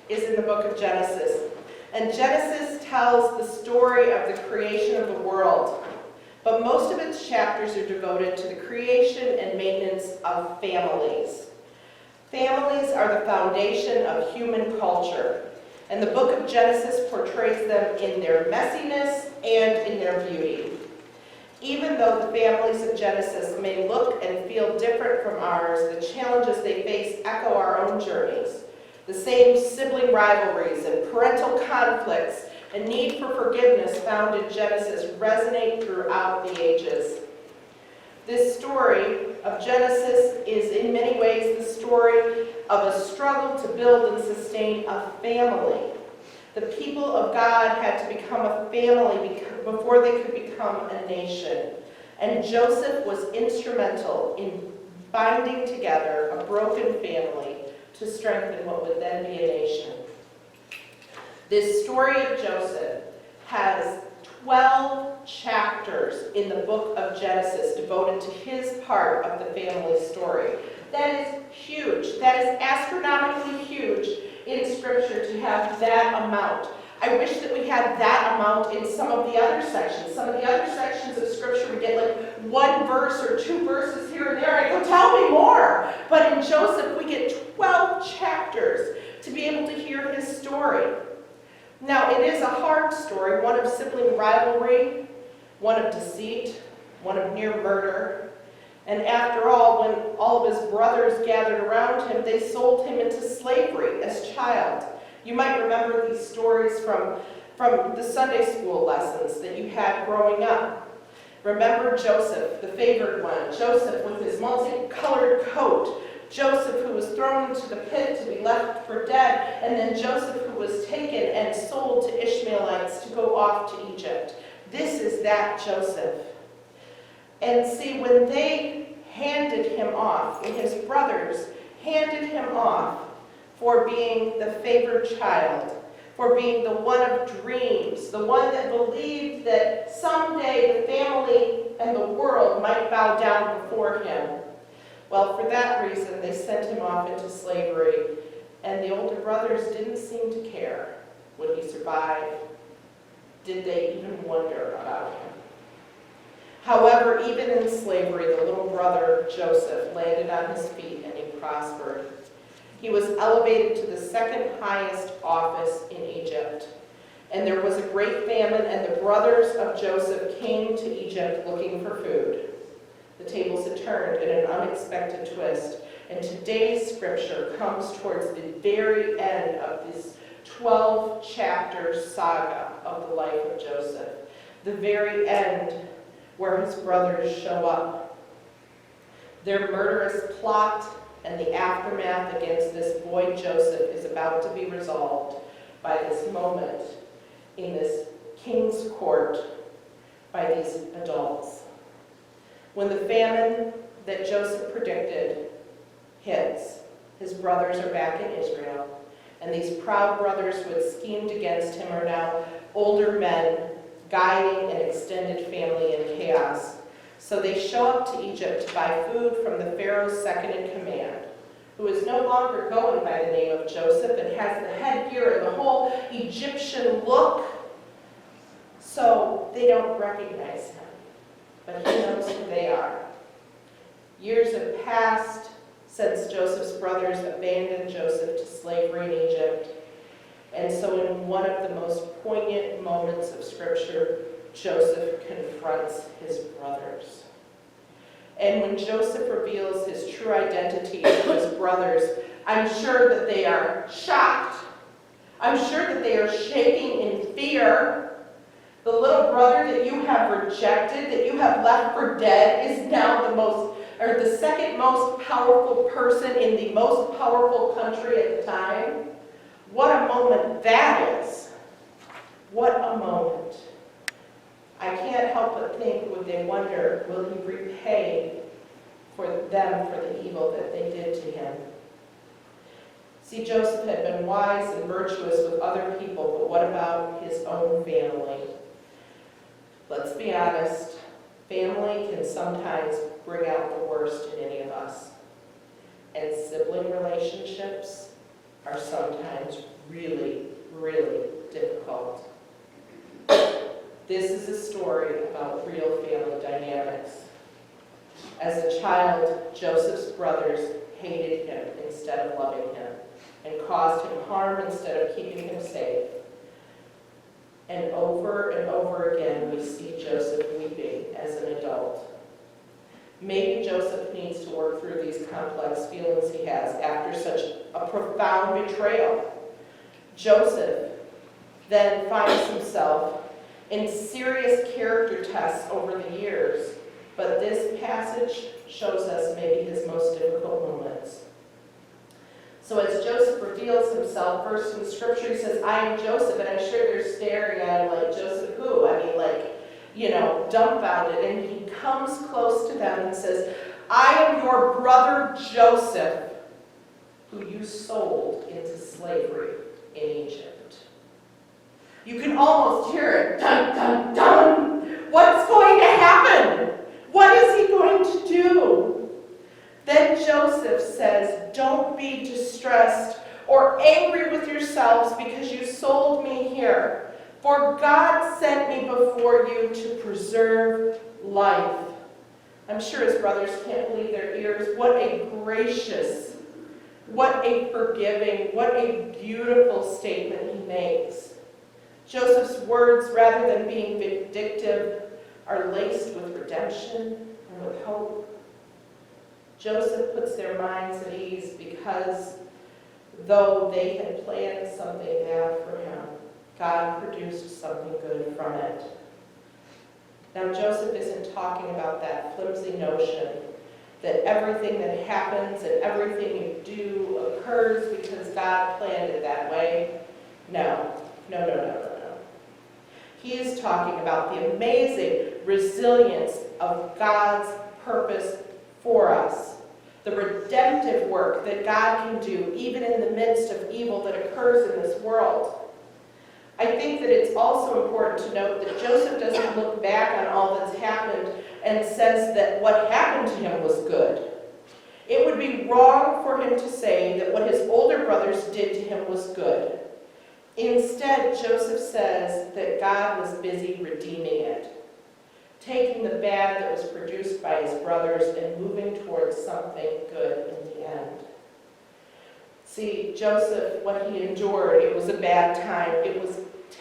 is in the book of Genesis. And Genesis tells the story of the creation of the world. But most of its chapters are devoted to the creation and maintenance of families. Families are the foundation of human culture. And the book of Genesis portrays them in their messiness and in their beauty. Even though the families of Genesis may look and feel different from ours, the challenges they face echo our own journeys. The same sibling rivalries and parental conflicts and need for forgiveness found in Genesis resonate throughout the ages. This story of Genesis is in many ways the story of a struggle to build and sustain a family. The people of God had to become a family before they could become a nation. And Joseph was instrumental in binding together a broken family to strengthen what would then be a nation. This story of Joseph has 12 chapters in the book of Genesis devoted to his part of the family story. That is huge. That is astronomically huge in Scripture to have that amount. I wish that we had that amount in some of the other sections. Some of the other sections of Scripture we get like one verse or two verses here and there. I go, tell me more. But in Joseph we get 12 chapters to be able to hear his story. Now it is a hard story, one of sibling rivalry, one of deceit, one of near murder. And after all, when all of his brothers gathered around him, they sold him into slavery as a child. You might remember these stories from the Sunday school lessons that you had growing up. Remember Joseph, the favored one, Joseph with his multicolored coat, Joseph who was thrown into the pit to be left for dead, and then Joseph who was taken and sold to Ishmaelites to go off to Egypt. This is that Joseph. And see, when they handed him off, when his brothers handed him off for being the favored child, for being the one of dreams, the one that believed that someday the family and the world might bow down before him, well, for that reason, they sent him off into slavery, and the older brothers didn't seem to care. Would he survive? Did they even wonder about him? However, even in slavery, the little brother, Joseph, landed on his feet and he prospered. He was elevated to the second highest office in Egypt. And there was a great famine, and the brothers of Joseph came to Egypt looking for food. The tables had turned in an unexpected twist, and today's scripture comes towards the very end of this 12-chapter saga of the life of Joseph. The very end where his brothers show up. Their murderous plot and the aftermath against this boy Joseph is about to be resolved by this moment in this king's court by these adults. When the famine that Joseph predicted hits, his brothers are back in Israel, and these proud brothers who had schemed against him are now older men guiding an extended family in chaos. So they show up to Egypt to buy food from the Pharaoh's second in command, who is no longer going by the name of Joseph and has the headgear and the whole Egyptian look, so they don't recognize him. But he knows who they are. Years have passed since Joseph's brothers abandoned Joseph to slavery in Egypt. And so in one of the most poignant moments of Scripture, Joseph confronts his brothers. And when Joseph reveals his true identity to his brothers, I'm sure that they are shocked. I'm sure that they are shaking in fear. The little brother that you have rejected, that you have left for dead, is now the second most powerful person in the most powerful country at the time. What a moment that is. What a moment. I can't help but think, would they wonder, will he repay for them for the evil that they did to him? See, Joseph had been wise and virtuous with other people, but what about his own family? Let's be honest, family can sometimes bring out the worst in any of us. And sibling relationships are sometimes really, really difficult. This is a story about real family dynamics. As a child, Joseph's brothers hated him instead of loving him, and caused him harm instead of keeping him safe. And over again, we see Joseph weeping as an adult. Maybe Joseph needs to work through these complex feelings he has after such a profound betrayal. Joseph then finds himself in serious character tests over the years, but this passage shows us maybe his most difficult moments. So as Joseph reveals himself, first in the scripture he says, I am Joseph, and I'm sure they're staring at him like, Joseph who? I mean, like, dumbfounded. And he comes close to them and says, I am your brother Joseph, who you sold into slavery in Egypt. You can almost hear it, dun, dun, dun. What's going to happen? What is he going to do? Then Joseph says, don't be distressed or angry with yourselves because you sold me here. For God sent me before you to preserve life. I'm sure his brothers can't believe their ears. What a gracious, what a forgiving, what a beautiful statement he makes. Joseph's words, rather than being vindictive, are laced with redemption and with hope. Joseph puts their minds at ease because though they had planned something bad for him, God produced something good from it. Now, Joseph isn't talking about that flimsy notion that everything that happens and everything you do occurs because God planned it that way. No. He is talking about the amazing resilience of God's purpose for us. The redemptive work that God can do even in the midst of evil that occurs in this world. I think that it's also important to note that Joseph doesn't look back on all that's happened and says that what happened to him was good. It would be wrong for him to say that what his older brothers did to him was good. Instead, Joseph says that God was busy redeeming it, taking the bad that was produced by his brothers and moving towards something good in the end. See, Joseph, what he endured, it was a bad time. It was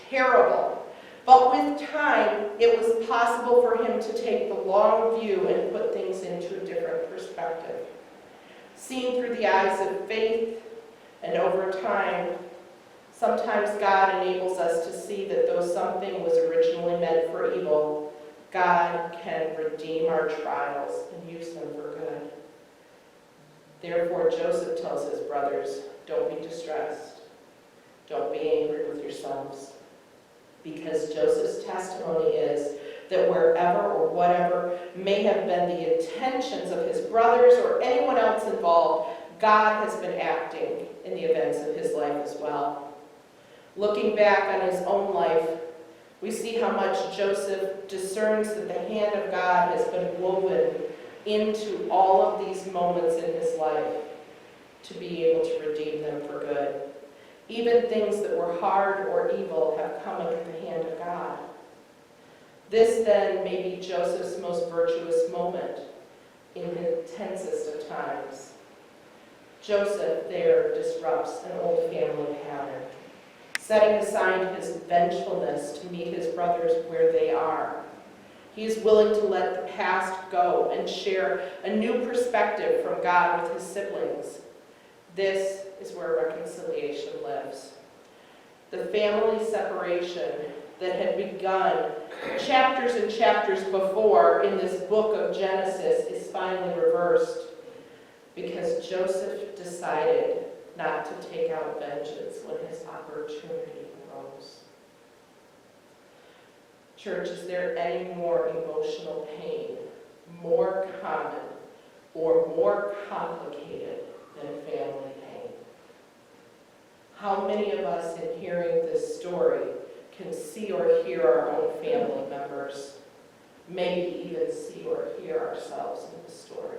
terrible. But with time, it was possible for him to take the long view and put things into a different perspective. Seen through the eyes of faith and over time, sometimes God enables us to see that though something was originally meant for evil, God can redeem our trials and use them for good. Therefore, Joseph tells his brothers, don't be distressed. Don't be angry with yourselves. Because Joseph's testimony is that wherever or whatever may have been the intentions of his brothers or anyone else involved, God has been acting in the events of his life as well. Looking back on his own life, we see how much Joseph discerns that the hand of God has been woven into all of these moments in his life to be able to redeem them for good. Even things that were hard or evil have come at the hand of God. This then may be Joseph's most virtuous moment in the tensest of times. Joseph there disrupts an old family pattern, setting aside his vengefulness to meet his brothers where they are. He is willing to let the past go and share a new perspective from God with his siblings. This is where reconciliation lives. The family separation that had begun chapters and chapters before in this book of Genesis is finally reversed because Joseph decided not to take out vengeance when his opportunity arose. Church, is there any more emotional pain, more common, or more complicated than family pain? How many of us in hearing this story can see or hear our own family members, maybe even see or hear ourselves in the story?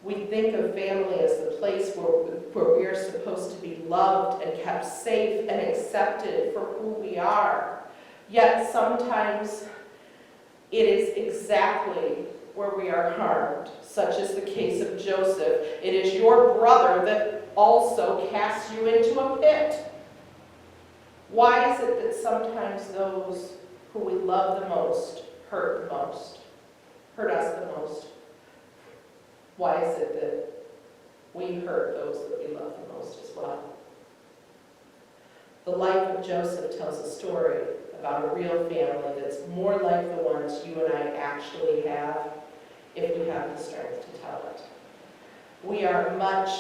We think of family as the place where we are supposed to be loved and kept safe and accepted for who we are. Yet sometimes it is exactly where we are harmed, such as the case of Joseph. It is your brother that also casts you into a pit. Why is it that sometimes those who we love the most hurt us the most? Why is it that we hurt those that we love the most as well? The life of Joseph tells a story about a real family that's more like the ones you and I actually have, if we have the strength to tell it. We are much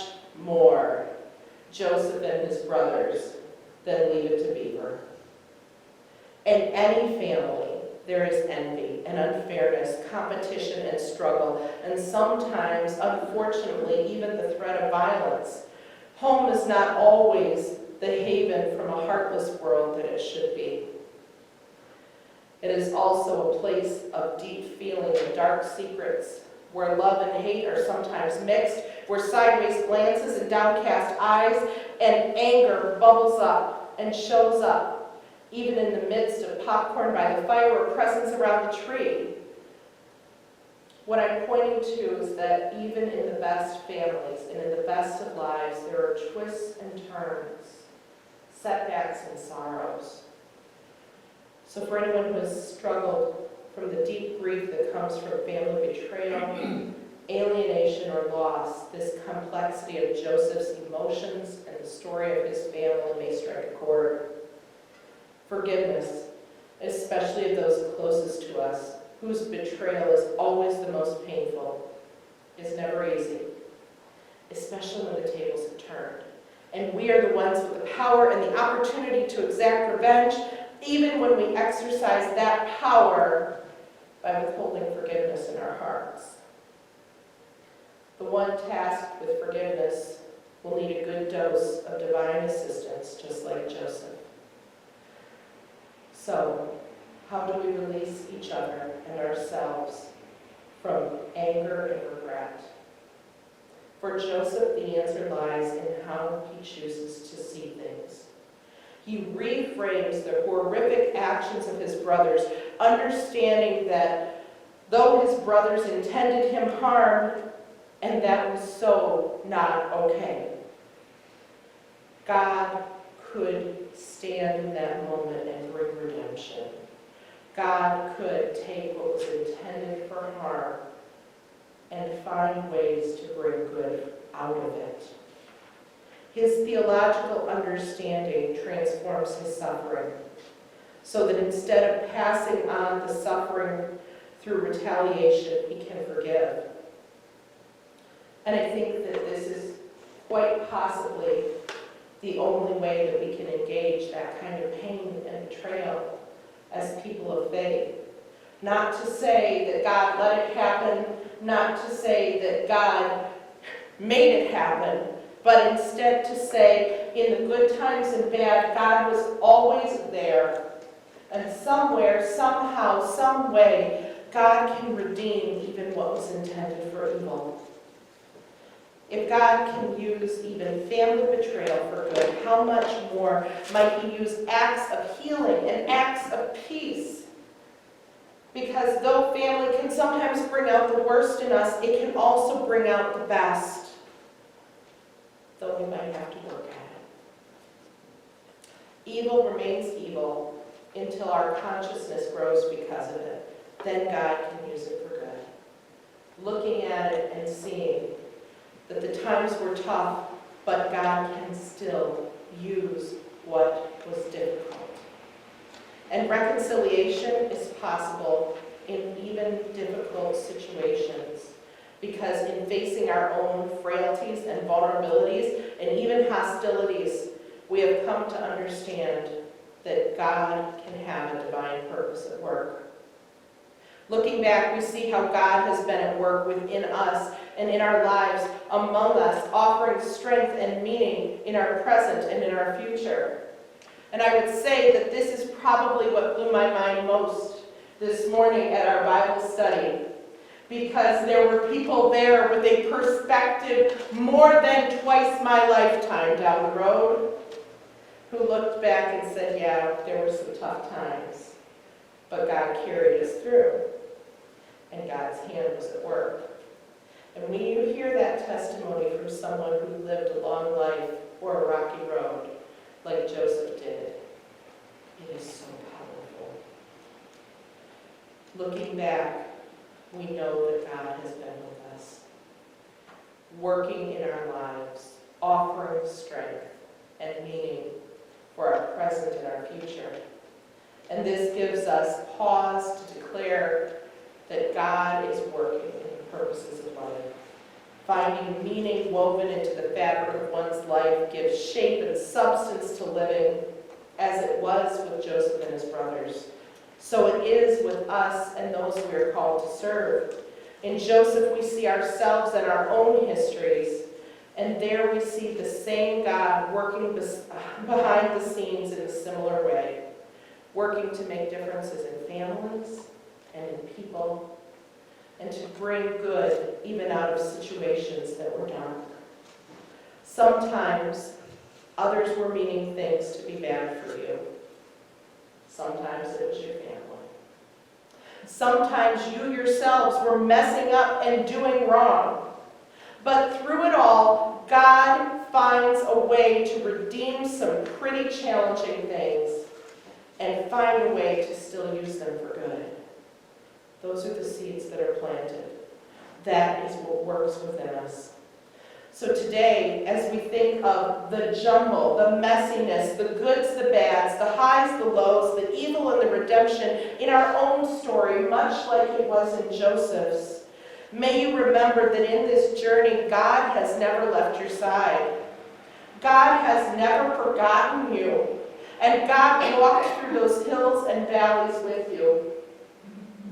more Joseph and his brothers than Leave It to Beaver. In any family, there is envy and unfairness, competition and struggle, and sometimes, unfortunately, even the threat of violence. Home is not always the haven from a heartless world that it should be. It is also a place of deep feeling and dark secrets, where love and hate are sometimes mixed, where sideways glances and downcast eyes and anger bubbles up and shows up, even in the midst of popcorn by the fire or presents around the tree. What I'm pointing to is that even in the best families and in the best of lives, there are twists and turns, setbacks and sorrows. So for anyone who has struggled from the deep grief that comes from family betrayal, alienation, or loss, this complexity of Joseph's emotions and the story of his family may strike a chord. Forgiveness, especially of those closest to us, whose betrayal is always the most painful, is never easy, especially when the tables have turned. And we are the ones with the power and the opportunity to exact revenge, even when we exercise that power by withholding forgiveness in our hearts. The one tasked with forgiveness will need a good dose of divine assistance, just like Joseph. So, how do we release each other and ourselves from anger and regret? For Joseph, the answer lies in how he chooses to see things. He reframes the horrific actions of his brothers, understanding that though his brothers intended him harm, and that was so not okay, God could stand in that moment and bring redemption. God could take what was intended for harm and find ways to bring good out of it. His theological understanding transforms his suffering, so that instead of passing on the suffering through retaliation, he can forgive. And I think that this is quite possibly the only way that we can engage that kind of pain and betrayal as people of faith. Not to say that God let it happen, not to say that God made it happen, but instead to say, in the good times and bad, God was always there. And somewhere, somehow, some way, God can redeem even what was intended for evil. If God can use even family betrayal for good, how much more might he use acts of healing and acts of peace? Because though family can sometimes bring out the worst in us, it can also bring out the best, though we might have to work at it. Evil remains evil until our consciousness grows because of it. Then God can use it for good. Looking at it and seeing that the times were tough, but God can still use what was difficult. And reconciliation is possible in even difficult situations, because in facing our own frailties and vulnerabilities and even hostilities, we have come to understand that God can have a divine purpose at work. Looking back, we see how God has been at work within us and in our lives, among us, offering strength and meaning in our present and in our future. And I would say that this is probably what blew my mind most this morning at our Bible study. because there were people there with a perspective more than twice my lifetime down the road who looked back and said, yeah, there were some tough times, but God carried us through, and God's hand was at work. And when you hear that testimony from someone who lived a long life or a rocky road, like Joseph did, it is so powerful. Looking back, we know that God has been with us, working in our lives, offering strength and meaning for our present and our future. And this gives us pause to declare that God is working in the purposes of life. Finding meaning woven into the fabric of one's life gives shape and substance to living, as it was with Joseph and his brothers. So it is with us and those we are called to serve. In Joseph, we see ourselves and our own histories, and there we see the same God working behind the scenes in a similar way, working to make differences in families and in people, and to bring good even out of situations that were dark. Sometimes others were meaning things to be bad for you. Sometimes it was your family. Sometimes you yourselves were messing up and doing wrong. But through it all, God finds a way to redeem some pretty challenging things and find a way to still use them for good. Those are the seeds that are planted. That is what works within us. So today, as we think of the jumble, the messiness, the goods, the bads, the highs, the lows, the evil and the redemption in our own story, much like it was in Joseph's, may you remember that in this journey, God has never left your side. God has never forgotten you. And God walked through those hills and valleys with you,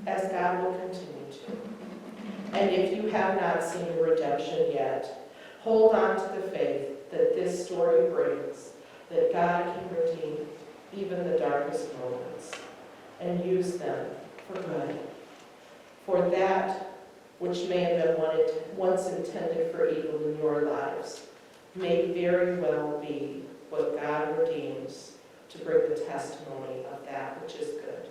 as God will continue to. And if you have not seen the redemption yet, hold on to the faith that this story brings, that God can redeem even the darkest moments and use them for good. For that which may have been once intended for evil in your lives may very well be what God redeems to bring the testimony of that which is good.